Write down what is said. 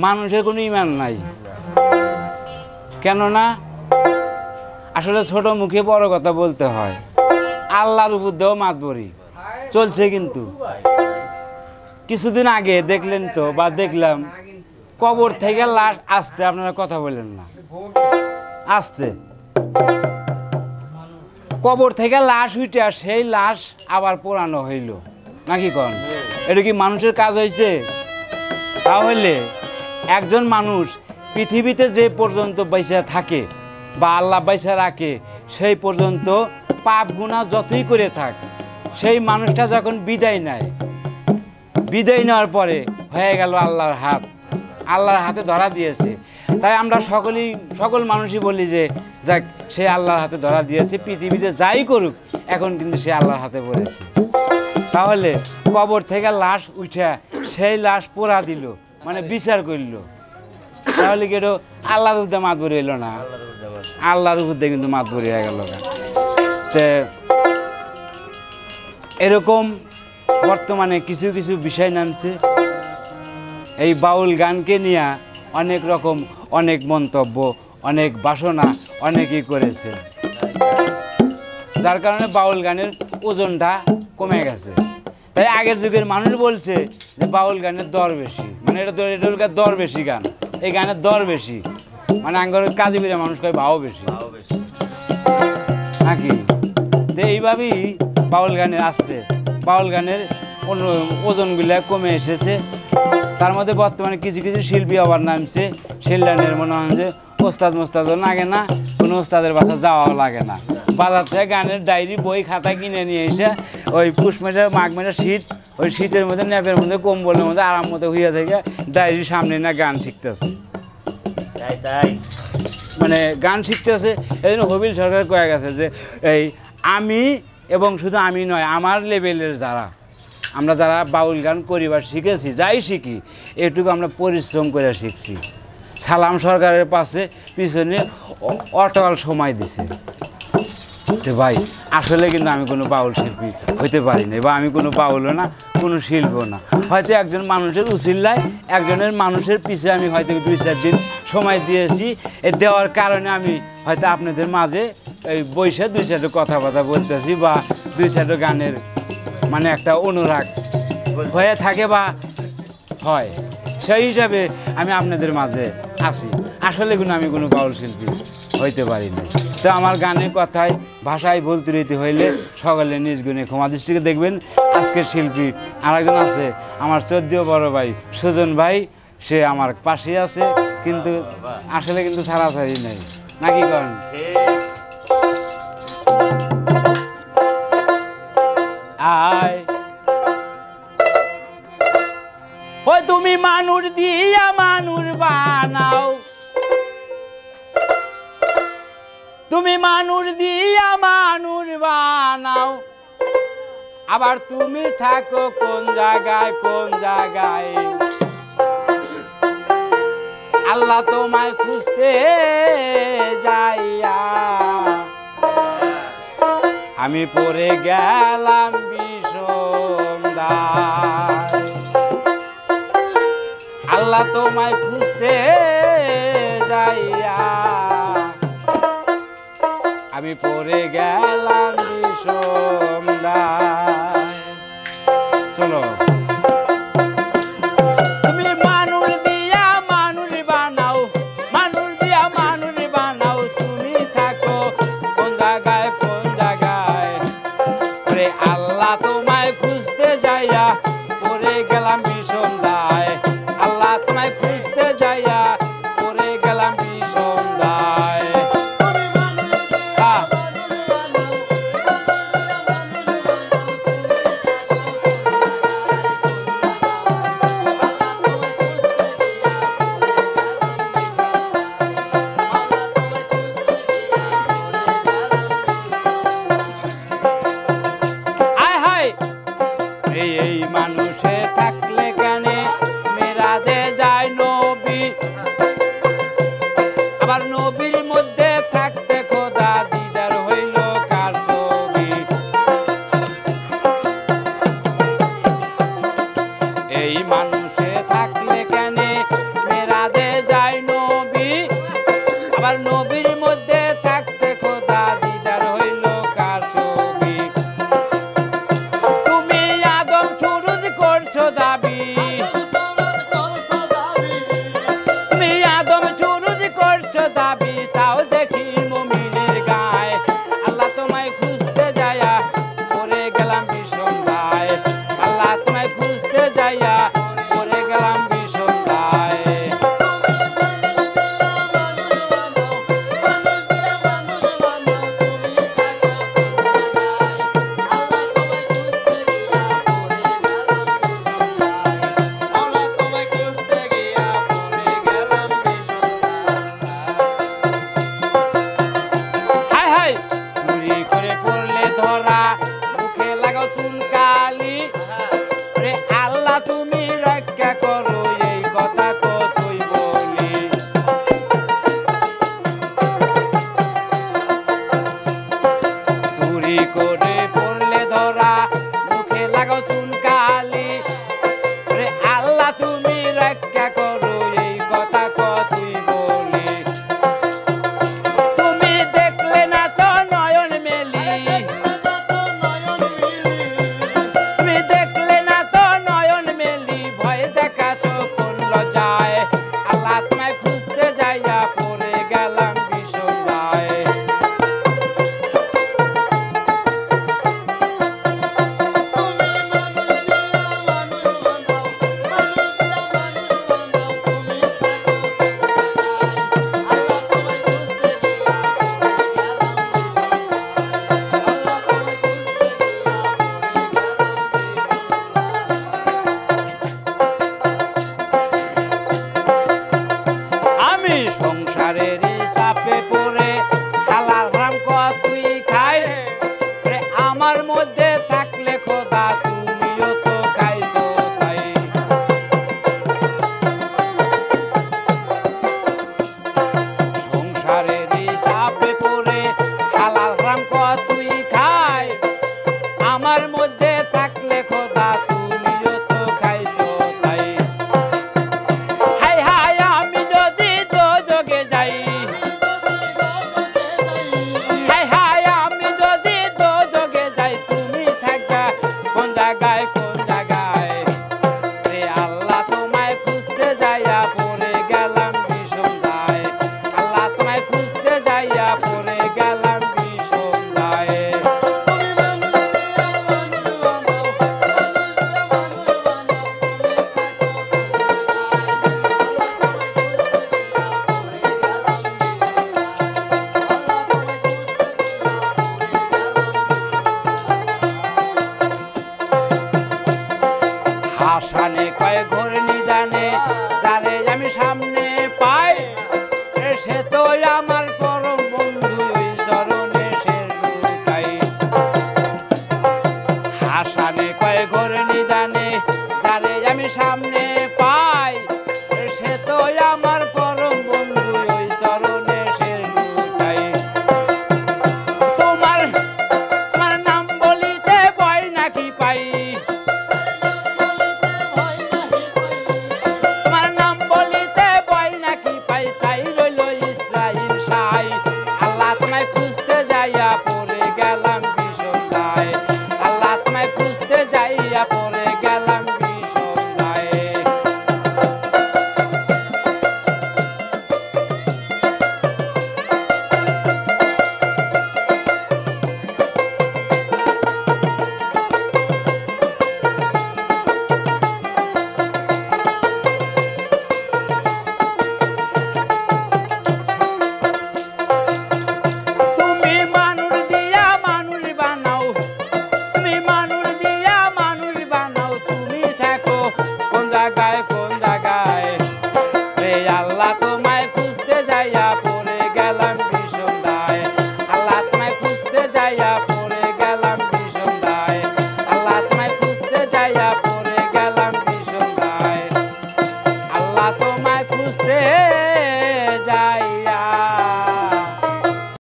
মানুষের কোনো ইমান নাই। কেননা আসলে ছোট মুখে বড় কথা বলতে হয়। আল্লাহর উপর দিয়েও মাতবরি চলছে। কিন্তু কিছুদিন আগে দেখলেন তো, বা দেখলাম, কবর থেকে লাশ আসতে, আপনারা কথা বলেন না, আসতে কবর থেকে লাশ উঠে সেই লাশ আবার পোড়ানো হইল নাকি? কন এটা কি মানুষের কাজ হয়েছে? তাহলে একজন মানুষ পৃথিবীতে যে পর্যন্ত বাইসা থাকে বা আল্লাহ বাইসা রাখে, সেই পর্যন্ত পাপ গুনাহ যতই করে থাক, সেই মানুষটা যখন বিদায় নেয়, বিদায় নেওয়ার পরে হয়ে গেল আল্লাহর হাত, আল্লাহর হাতে ধরা দিয়েছে। তাই আমরা সকল মানুষই বলি যে যাক, সে আল্লাহর হাতে ধরা দিয়েছে, পৃথিবীতে যাই করুক এখন কিন্তু সে আল্লাহর হাতে পড়েছে। তাহলে কবর থেকে লাশ উঠে সেই লাশ পোড়া দিল, মানে বিচার করল, তাহলে কি এটা আল্লাহর উপরে মাতবরি এলো না? আল্লাহর উপরে কিন্তু মাতবরি হয়ে গেল। এরকম বর্তমানে কিছু কিছু বিষয় নামছে। এই বাউল গানকে নিয়ে অনেক রকম অনেক মন্তব্য, অনেক বাসনা অনেকেই করেছে, যার কারণে বাউল গানের ওজনটা কমে গেছে। তাই আগের যুগের মানুষ বলছে যে বাউল গানের দর বেশি, মানে এটা দর বেশি গান, এই গানের দর বেশি, মানে আঙ্গর কাজী বিরা মানুষ কয় ভাও বেশি নাকি? তো এইভাবেই বাউল গানের আসতে, বাউল গানের অন্য ওজনগুলো কমে এসেছে। তার মধ্যে বর্তমানে কিছু কিছু শিল্পী আবার নামছে, শিল্লানের মনে হয় যে ওস্তাদ মোস্তাদও লাগে না, কোনো ওস্তাদের বাসা যাওয়াও লাগে না, বাজার থেকে গানের ডায়েরি বই খাতা কিনে নিয়ে এসে ওই পুষ মেশা মাঘ মেশা শীত, ওই শীতের মধ্যে ন্যাপের মধ্যে কম্বলের মধ্যে আরাম মতো হইয়া থেকে ডায়েরির সামনে না গান শিখতেছে। মানে গান শিখতেছে। এই জন্য হবিল সরকার কয়ে গেছে যে এই আমি, এবং শুধু আমি নয়, আমার লেভেলের যারা আমরা যারা বাউল গান করিবার শিখেছি, যাই শিখি এটুকু আমরা পরিশ্রম করে শিখছি। সালাম সরকারের পাশে পিছনে অটল সময় দিছে। তো ভাই আসলে কিন্তু আমি কোনো বাউল শিল্পী হইতে পারি না, বা আমি কোনো বাউলও না, কোনো শিল্পও না। হয়তো একজন মানুষের উচিল্লায়, একজনের মানুষের পিছিয়ে আমি হয়তো 2-4 দিন সময় দিয়েছি। এ দেওয়ার কারণে আমি হয়তো আপনাদের মাঝে এই বৈশে 2-4 কথাবার্তা বলতেছি, বা 2-4 গানের মানে একটা অনুরাগ হয়ে থাকে বা হয়, সেই হিসাবে আমি আপনাদের মাঝে আসি। আসলে কিন্তু আমি কোনো বাউল শিল্পী হইতে পারি না। তো আমার গানের কথায় ভাষায় ভুল ত্রুটি হইলে সকলে নিজ গুণে ক্ষমা দৃষ্টিকে দেখবেন। আজকের শিল্পী আরেকজন আছে, আমার 14 বড় ভাই সুজন ভাই, সে আমার পাশে আছে, কিন্তু আসলে কিন্তু ছাড়াছাড়ি নেই নাকি? কারণ আয় ওই তুমি মানুষ দিয়া মানুষ বানাও, তুমি মানুষ দিয়া মানুষ বানাও, আবার তুমি থাকো কোন জায়গায় কোন জায়গায়। আল্লাহ তোমায় খুঁজতে যাইয়া আমি পড়ে গেলাম বিষম দায়। আল্লাহ তোমায় খুঁজতে যাইয়া আমি পড়ে গেলাম বিষম দায়। চলো। তুমি মানুষ দিয়া মানুষ বানাও, মানুষ দিয়া মানুষ বানাও, তুমি থাকো কোন জায়গায় কোন জায়গায়। ওরে আল্লাহ তোমায় খুঁজতে যাইয়া পড়ে গেলাম বিষম দায়। আল্লাহ তোমায় খুঁজতে যাইয়া পড়ে গেলাম বিষম দায়। ভিক্ষা করো এই কথা কতই বলি তুমি দেখলে না তো নয়ন মেলি তুমি দেখলে না তো নয়ন মেলি ভয় দেখাতো কোন লজ্জায় আল্লাহ তোমায় খুঁজতে যাইয়া পড়ে গেলাম বিষণ্ণায় আমি সংসারেরই চাপে পড়ে হালাল হারাম কতই খাই রে আমার মধ্যে থাকলে খোদা তুমিও তো খাইছো তাই সংসারেরই চাপে পড়ে হালাল হারাম কতই খাই আমার মধ্যে থাকলে খোদা তুমিও তো খাইছো তাই হাই হাই আমি যদি দোজগে যাই হাই হাই আমি যদি দোজগে যাই তুমি থাকবা কোন জায়গায় রে আল্লাহ তোমায় খুঁজতে যাইয়া